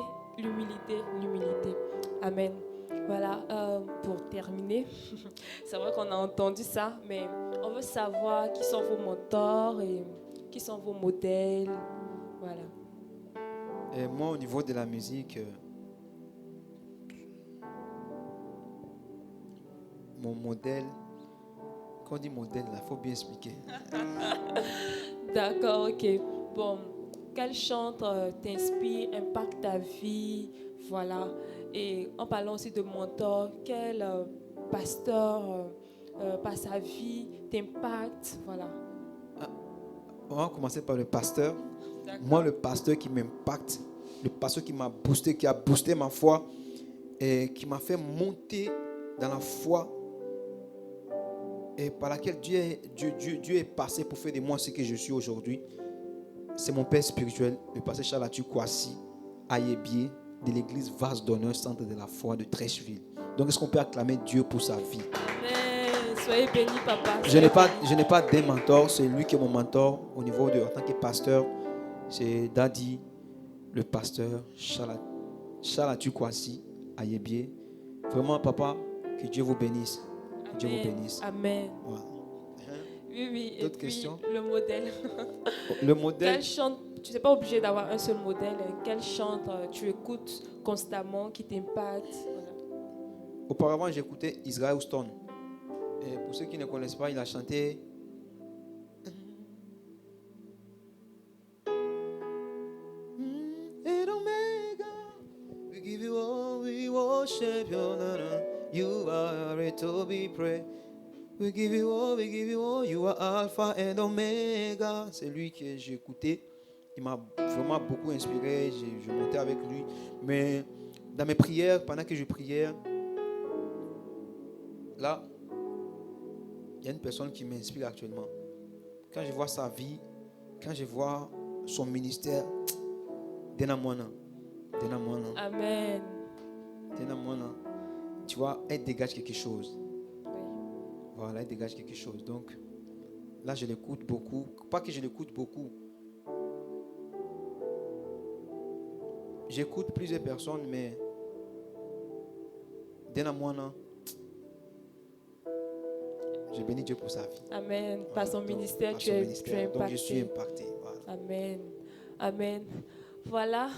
Speaker 1: Amen. Voilà, pour terminer, c'est vrai qu'on a entendu ça, mais on veut savoir qui sont vos mentors et qui sont vos modèles. Voilà.
Speaker 2: Et moi, au niveau de la musique, mon modèle, quand on dit modèle, il faut bien expliquer.
Speaker 1: D'accord, ok. Bon, quel chanteur t'inspire, impacte ta vie? Voilà. Et en parlant aussi de mentor, quel pasteur par sa vie t'impacte? Voilà.
Speaker 2: On va commencer par le pasteur.
Speaker 1: D'accord.
Speaker 2: Moi, le pasteur qui m'impacte, le pasteur qui m'a boosté, qui a boosté ma foi et qui m'a fait monter dans la foi et par laquelle Dieu est passé pour faire de moi ce que je suis aujourd'hui, c'est mon père spirituel, le pasteur Charles Kwasi Ayebie de l'église Vase d'Honneur, centre de la foi de Trècheville. Donc, est-ce qu'on peut acclamer Dieu pour sa vie?
Speaker 1: Amen. Soyez bénis, papa.
Speaker 2: Je n'ai pas des mentors, c'est lui qui est mon mentor au niveau de, en tant que pasteur. C'est Daddy, le pasteur Charles Kwasi Ayebie. Vraiment, papa, que Dieu vous bénisse. Que Dieu vous bénisse.
Speaker 1: Amen.
Speaker 2: Voilà.
Speaker 1: Oui.
Speaker 2: D'autres questions?
Speaker 1: Le modèle.
Speaker 2: Le modèle.
Speaker 1: Quel chant, tu n'es pas obligé d'avoir un seul modèle. Quel chant tu écoutes constamment qui t'impacte? Voilà.
Speaker 2: Auparavant, j'écoutais Israel Houston. Et pour ceux qui ne connaissent pas, il a chanté And Omega, we give you all, we worship your name. You are ready to be praised. We give you all, you are Alpha and Omega. C'est lui que j'ai écouté. Il m'a vraiment beaucoup inspiré. Je montais avec lui. Mais dans mes prières, pendant que je priais, là, il y a une personne qui m'inspire actuellement. Quand je vois sa vie, quand je vois son ministère, Denamona.
Speaker 1: Amen.
Speaker 2: Tu vois, elle dégage quelque chose.
Speaker 1: Oui.
Speaker 2: Voilà, elle dégage quelque chose. Donc, là, je l'écoute beaucoup. Pas que je l'écoute beaucoup. J'écoute plusieurs personnes, mais Denamona, je bénis Dieu pour sa vie.
Speaker 1: Amen.
Speaker 2: Voilà.
Speaker 1: Par son
Speaker 2: Donc,
Speaker 1: ministère,
Speaker 2: par
Speaker 1: tu
Speaker 2: son
Speaker 1: es
Speaker 2: ministère.
Speaker 1: impacté.
Speaker 2: Donc, je suis impacté. Voilà.
Speaker 1: Amen. Amen. Voilà.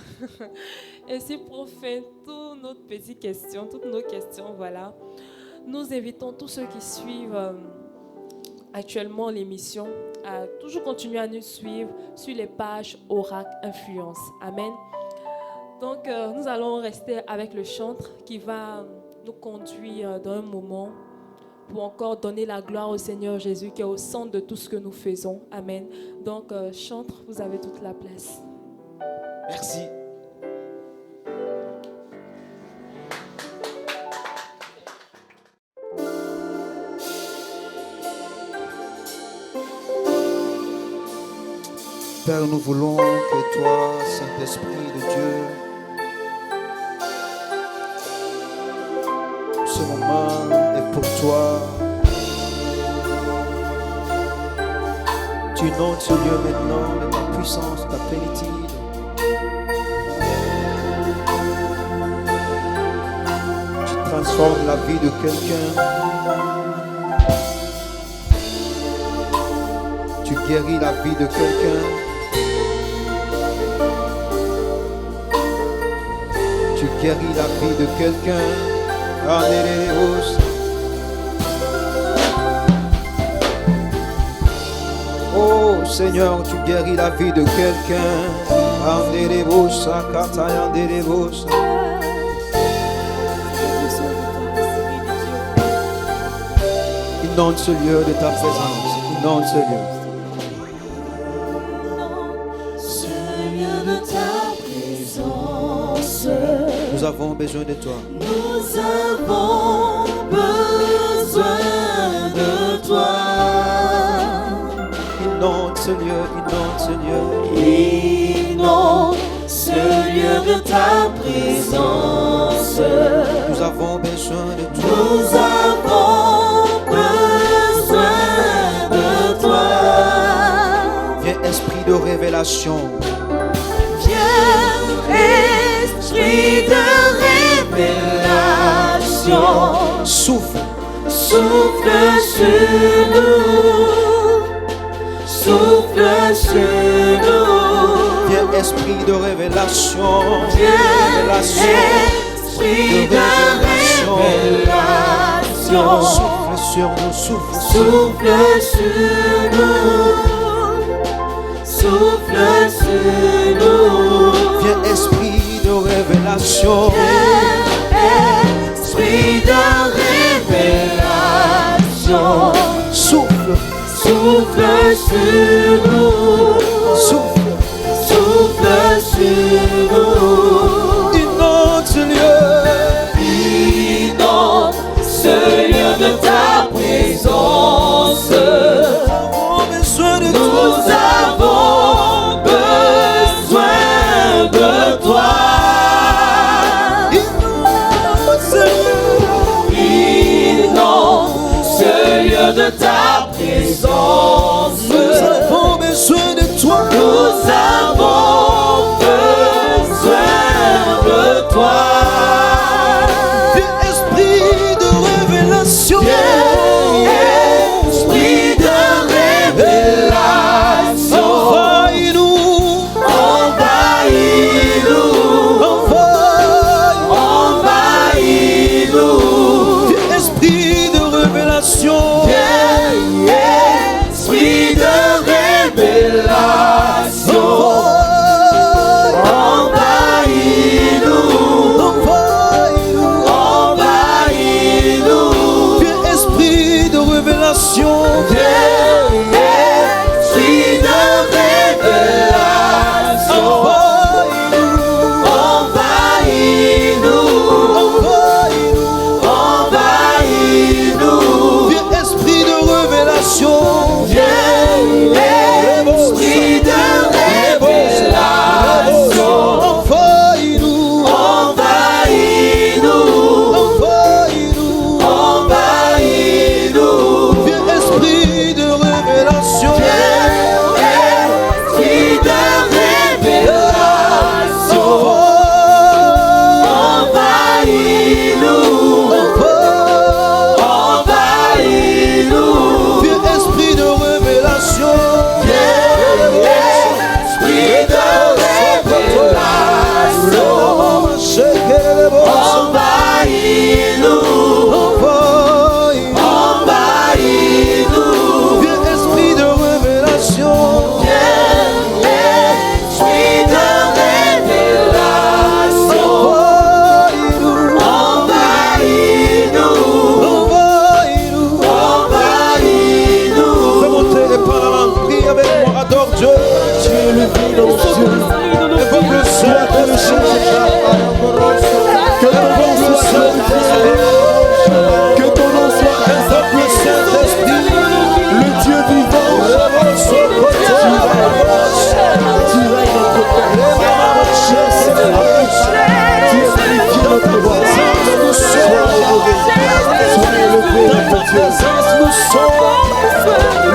Speaker 1: Ainsi pour faire toutes nos questions, voilà. nous invitons tous ceux qui suivent actuellement l'émission à toujours continuer à nous suivre sur les pages Oracle Influence. Amen. Donc, nous allons rester avec le chantre qui va nous conduire dans un moment pour encore donner la gloire au Seigneur Jésus qui est au centre de tout ce que nous faisons. Amen. Donc, chantre, vous avez toute la place.
Speaker 2: Merci. Père, nous voulons que toi, Saint-Esprit de Dieu, ce moment est pour toi. Tu inondes ce lieu maintenant de ta puissance, de ta plénitude. Tu transformes la vie de quelqu'un. Tu guéris la vie de quelqu'un. Tu guéris la vie de quelqu'un. Oh Seignur, tu guéris la vie de quelqu'un. Inonde ce lieu de ta présence. Inonde ce lieu. Nous avons besoin de toi.
Speaker 3: Nous avons besoin de toi.
Speaker 2: Inonde ce lieu, inonde ce lieu.
Speaker 3: Inonde ce lieu de ta présence.
Speaker 2: Nous avons besoin de toi.
Speaker 3: Nous avons besoin de toi.
Speaker 2: Viens esprit de révélation.
Speaker 3: Viens esprit de révélation.
Speaker 2: Souffle.
Speaker 3: Souffle sur nous. Souffle sur nous.
Speaker 2: Viens esprit de révélation.
Speaker 3: Viens esprit de révélation.
Speaker 2: Souffle sur nous, souffle.
Speaker 3: Souffle sur nous. Souffle sur nous.
Speaker 2: Viens esprit de révélation.
Speaker 3: Viens esprit de révélation.
Speaker 2: Souffle.
Speaker 3: Souffle sur nous.
Speaker 2: Souffle.
Speaker 3: Souffle sur nous.
Speaker 2: Inonde ce lieu.
Speaker 3: Inonde ce lieu de ta présence.
Speaker 2: Nous avons besoin de
Speaker 3: Nous
Speaker 2: toi.
Speaker 3: avons besoin de toi.
Speaker 2: Inonde ce lieu.
Speaker 3: Inonde ce lieu de ta présence.
Speaker 2: Nous avons besoin de toi.
Speaker 3: Nous avons besoin de toi.
Speaker 2: Viens esprit de révélation.
Speaker 3: Esprit de révélation.
Speaker 2: Envahis-nous.
Speaker 3: Envahis-nous. Envahis-nous.
Speaker 2: Viens esprit de révélation.
Speaker 3: Esprit de révélation. Envahis-nous. Envahis-nous.
Speaker 2: Viens esprit de révélation.
Speaker 3: Esprit de révélation. Envahis-nous. Envahis-nous.
Speaker 2: Viens esprit de révélation.
Speaker 3: Esprit de révélation.
Speaker 2: Envahis-nous.
Speaker 3: Envahis-nous.
Speaker 2: Envahis-nous.
Speaker 3: Envahis-nous.
Speaker 2: Viens esprit
Speaker 4: dans nos yeux. Le peuple soit que le que ton nom soit sanctifié, que ton nom soit exalté, Saint-Esprit, le Dieu vivant, tu règnes notre Père, cher Seigneur, tu es magnifié notre roi, sois élevé notre Dieu,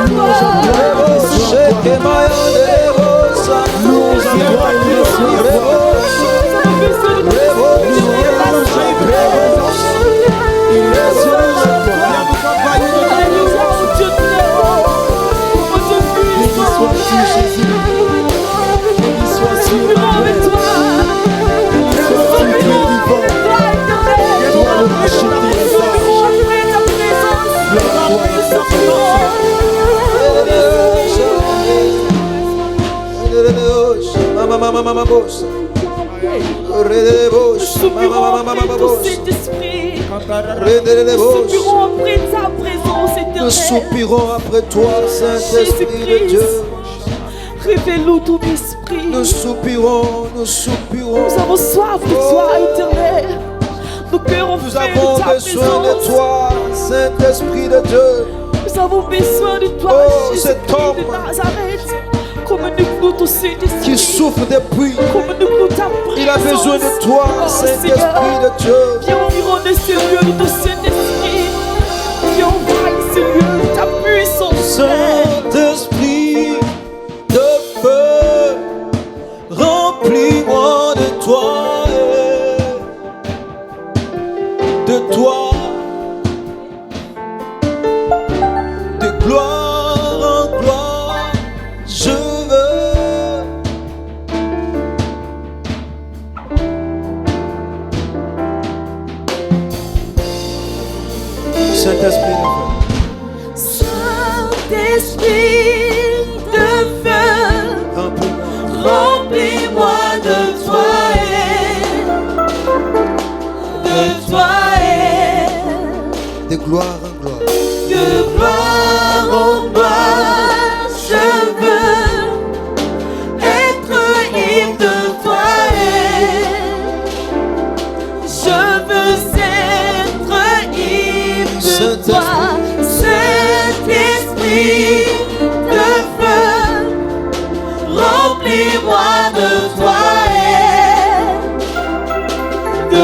Speaker 4: louange à toi et
Speaker 1: Nous soupirons après ton Saint-Esprit. Nous soupirons après ta présence éternelle.
Speaker 2: Nous soupirons après toi, Saint-Esprit de Dieu.
Speaker 1: Révèle-nous ton esprit.
Speaker 2: Nous soupirons, nous soupirons.
Speaker 1: Nous avons soif de toi, éternel. Nos cœurs ont
Speaker 2: Nous
Speaker 1: faim
Speaker 2: avons
Speaker 1: de ta
Speaker 2: besoin de
Speaker 1: présence.
Speaker 2: toi, Saint-Esprit de Dieu.
Speaker 1: Nous avons besoin de toi,
Speaker 2: Oh,
Speaker 1: Jésus
Speaker 2: cet homme
Speaker 1: de Nazareth. Comme nous ton Saint-Esprit.
Speaker 2: qui souffre depuis.
Speaker 1: Comme nous ta présence.
Speaker 2: Il a besoin de toi,
Speaker 1: Oh,
Speaker 2: Saint-Esprit
Speaker 1: Seigneur.
Speaker 2: de Dieu.
Speaker 1: Viens environner ce lieu de ton Saint-Esprit. Viens envahir ce lieu de ta puissance.
Speaker 2: Saint-Esprit de feu, remplis-moi de toi, de toi, de gloire en gloire, je veux. Saint-Esprit de feu.
Speaker 1: Saint-Esprit de feu, remplis-moi de toi
Speaker 2: De gloire en gloire.
Speaker 1: de gloire en gloire, je veux être ivre de toi je veux être ivre de toi, Saint-Esprit de feu, remplis-moi de toi
Speaker 2: De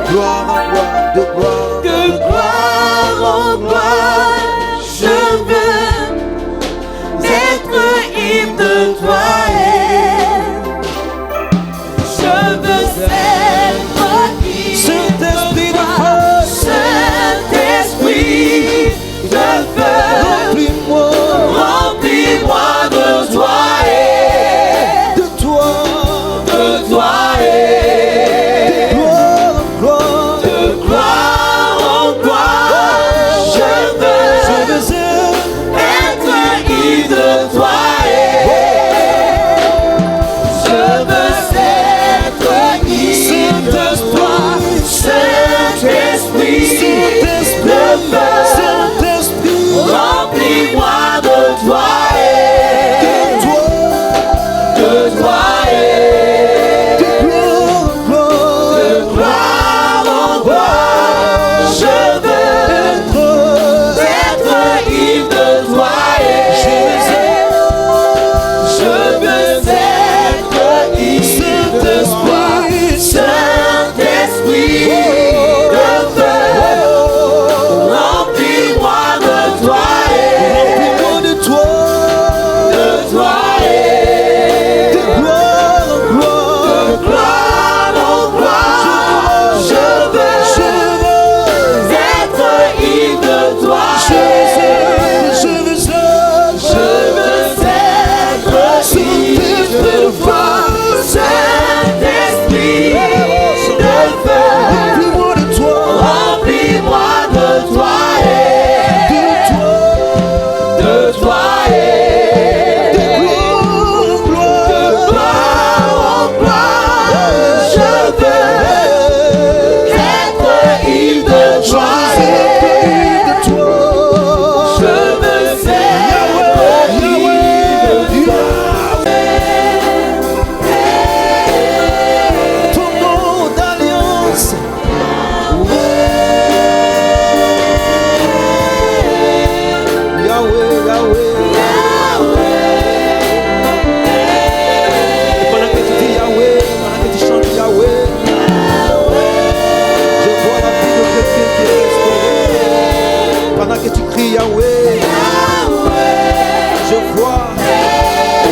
Speaker 2: gloire en gloire, de gloire.
Speaker 1: de gloire en gloire, je veux être ivre de toi je veux être ivre
Speaker 2: Saint-Esprit
Speaker 1: de
Speaker 2: de
Speaker 1: toi,
Speaker 2: feu.
Speaker 1: Saint-Esprit de
Speaker 2: Yahweh, Yahweh. Et pendant que tu dis Yahweh, pendant que tu chantes Yahweh, je vois la vie de quelqu'un qui est restaurée. Pendant que tu cries Yahweh, je vois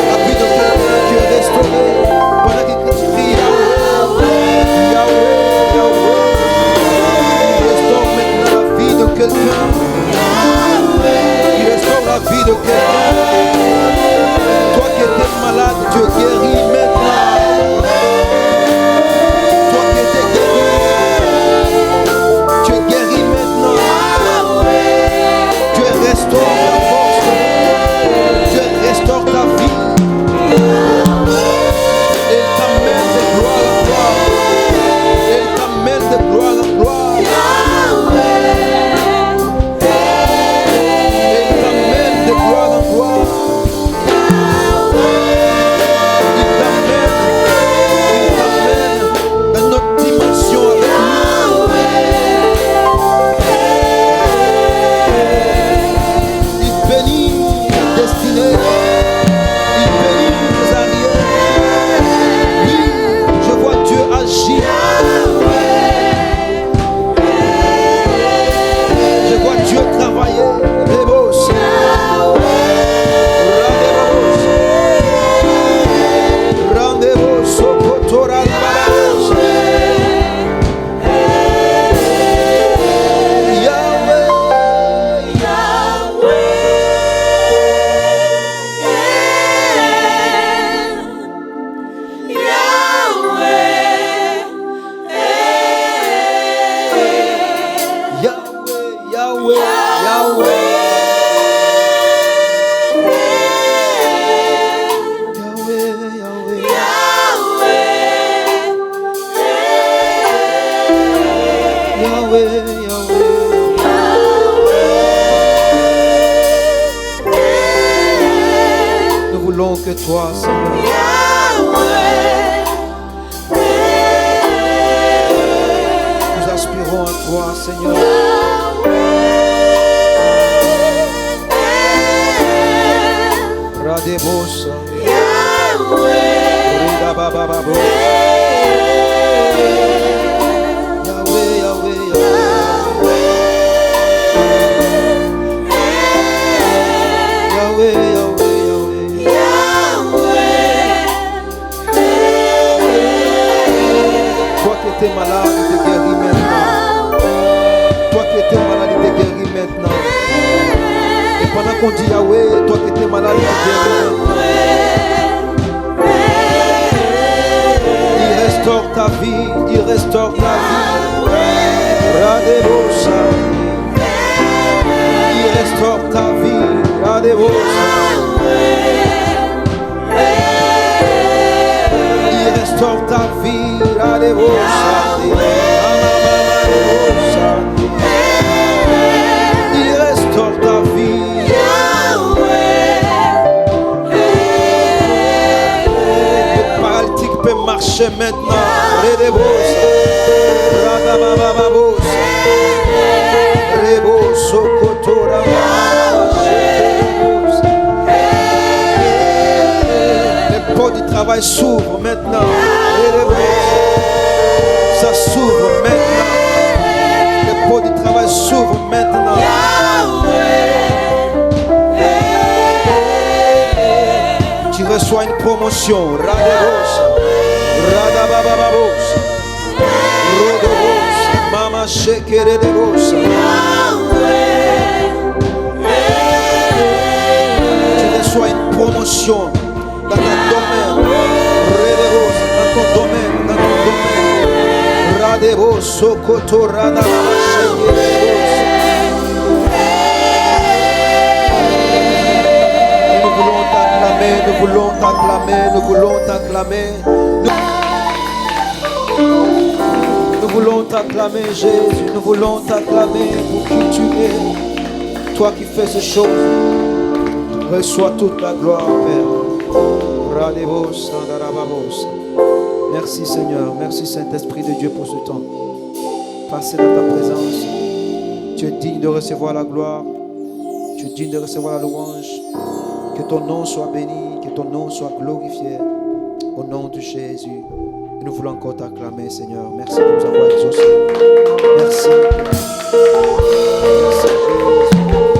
Speaker 2: la vie de quelqu'un qui est restaurée. Pendant que tu cries Yahweh, Yahweh, Yahweh, il restaure maintenant la vie de quelqu'un. Il restaure la vie de quelqu'un. Toi qui étais malade, tu es guéri maintenant. Toi qui étais guéri, tu es guéri maintenant. Tu es restauré ta force. Tu es restaure ta vie. Il t'amène de gloire en gloire. Il t'amène de gloire en gloire. Il t'amène de gloire en gloire. Il t'amène dans notre dimension avec lui. Il bénit ta destinée. Il bénit tes arrières. Oui, je vois Dieu agir. Je vois Dieu travailler. Rebos. Rendez-vous, Sokotora, Yahweh, Yahweh, Yahweh, Yahweh, nous voulons que toi, Seigneur, nous aspirons à toi, Seigneur. Radebos, Rida Bababo, Yahweh, Yahweh, Yahweh, Yahweh, toi qui étais malade, il te guérit maintenant. Toi qui étais malade, il te guérit maintenant. Et pendant qu'on dit Yahweh, toi qui étais malade, il te guérit maintenant. Il restaure ta vie, il restaure ta vie. Radebosa. Il restaure ta vie, Radebosa. Il restaure ta vie, Radebosa. Il restaure ta vie. Le paralytique peut marcher maintenant. Redebosa. Radabababos. Reboso kotora. Les portes du travail s'ouvrent maintenant. Ça s'ouvre maintenant. Les portes du travail s'ouvrent maintenant. Tu reçois une promotion. Radebos. Radabababos. Rodobos. Mama shekere debos. Tu reçois une promotion dans ton domaine. Redebos. Dans ton domaine. Dans ton domaine. Radebos. Sokoto radababa shekere debos. Nous voulons t'acclamer, nous voulons t'acclamer, nous voulons t'acclamer. Nous voulons t'acclamer, Jésus, nous voulons t'acclamer pour qui tu es. Toi qui fais ces choses, reçois toute la gloire, Père. Merci Seigneur, merci Saint-Esprit de Dieu pour ce temps. Passez dans ta présence. Tu es digne de recevoir la gloire. Tu es digne de recevoir la louange. Que ton nom soit béni, que ton nom soit glorifié. Au nom de Jésus. Et nous voulons encore t'acclamer, Seigneur. Merci de nous avoir exaucés. Merci. Merci, Jésus.